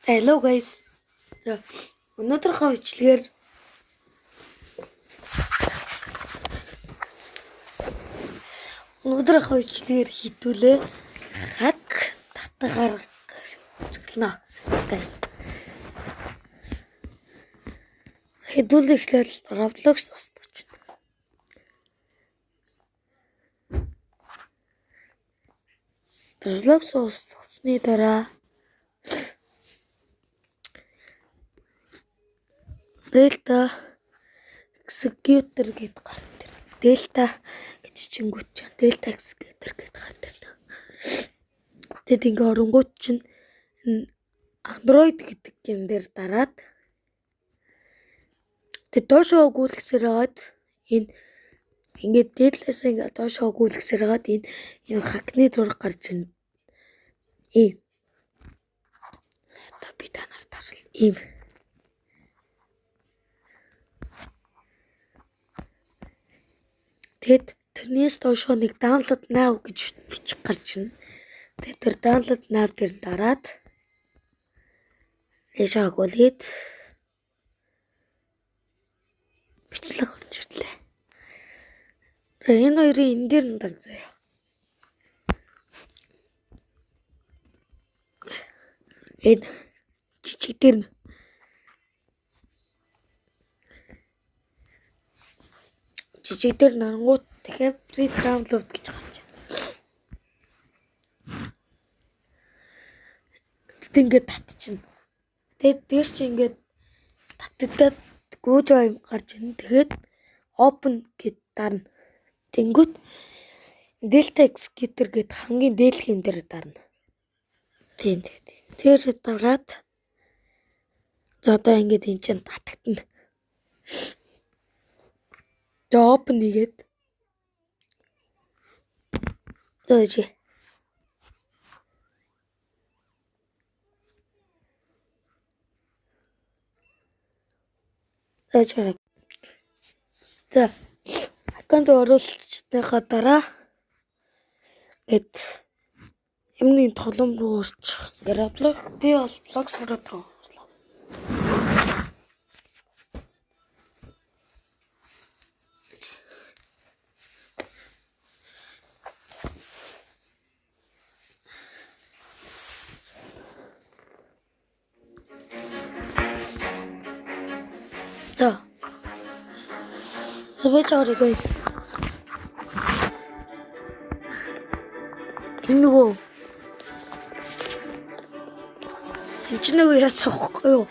Hello guys. За өнөөдрийнхөө бичлэгээр хитүүлээ хаг татгаар үзгэлнэ. Guys. Хитүүлэхлээр Roblox устгаж байна. Roblox устгасны дараа Delta executor гэд гарт тэр. Delta гэж чингүүт ч Delta executor гэд гарт тэр. Тэгэд ингээ оронгууд чинь Android гэдэг юм дээр дараад тэг доошоо өгүүлэхсээр хагаад энэ ингээд Delta-с ингээ доошоо өгүүлэхсээр хагаад энэ юм хакны зураг гарч ийн. Ийм. Та би та нарт харуул. Ийм. Тэгэд тэрнээс доошоо нэг download now гэж бичих гарч ирнэ. Тэгээд тэр download now дээр дараад яшааг үлээд бичлэг хурцлээ. Энэ хоёрын энэ дээр нь данцаа. Энэ жижиг дээр нь нарангууд дахиад free download гэж гарч байна. Тэгэд ингээд татчихна. Тэгээд дээр чи ингээд татагдаад гүйж байгаа юм гарч ирнэ. Тэгээд open гэд дарна. Тэнгүүт Delta executor гэд хамгийн дээдлэх юм дээр дарна. Тийм. Тэр дараад за одоо ингээд энэ чинь татагдана. Тэгээ open хийгээд дөөж за аккаунт оруулалтныхаа дараа гэд юмны толом руу орчих. Roblox би бол Roblox руу орлоо. Да. Собачаар guys. Нөгөө энэ ч нэг ясахгүй юу?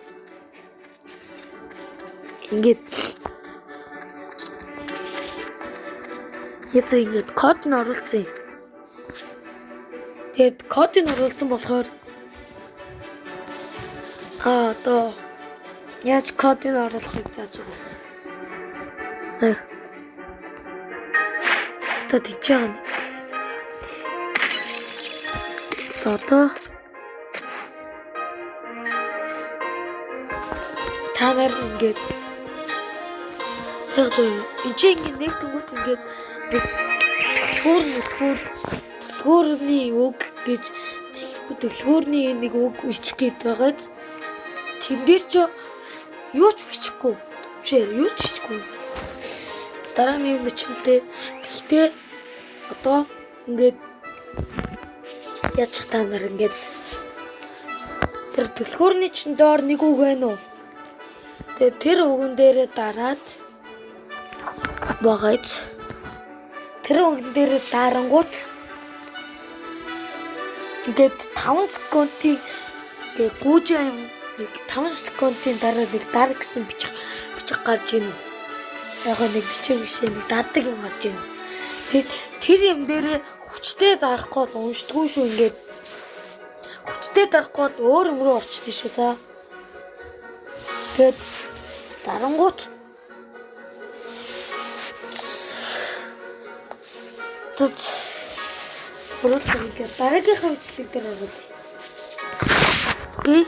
Ингээд ингээд код нь оруулсан юм. Тэгээд код нь оруулсан болохоор одоо яаж кодыг оруулахыг зааж байгаа. Одоо тийчээ нэг. Одоо та нар ингээд яг зөв энэ чинь нэг дөнгөт ингээд нэг төлхөөрний үг гэж төлхөөрний нэг үг бичих гээд байгааз тэн дээр ч юу ч бичихгүй. Юу ч бичихгүй. Дараа нь юм бичлээ. Гэхдээ одоо ингээд яач та нар ингээд тэр төлхөөрний чин доор нэг үг байна уу? Тэгээ тэр үгэн дээрээ дараад багаж тэр үгэн дээрээ дарангууд ингээд 5 секундын ингээд гүйж юм нэг 5 секундын дараа нэг дар гэсэн бичих гарч ийн. Яг нэг бичиг бишээ нэг дардаг юм гарч ийн. Тэгээд тэр юм дээрээ хүчтэй дарахгүй бол уншдаггүй шүү ингээд. Хүчтэй дарахгүй бол өөр юм руу орчдээ шүү за. Тэгээд дарангууд Дараагийнхаа бичлэг дээр орох. Окей.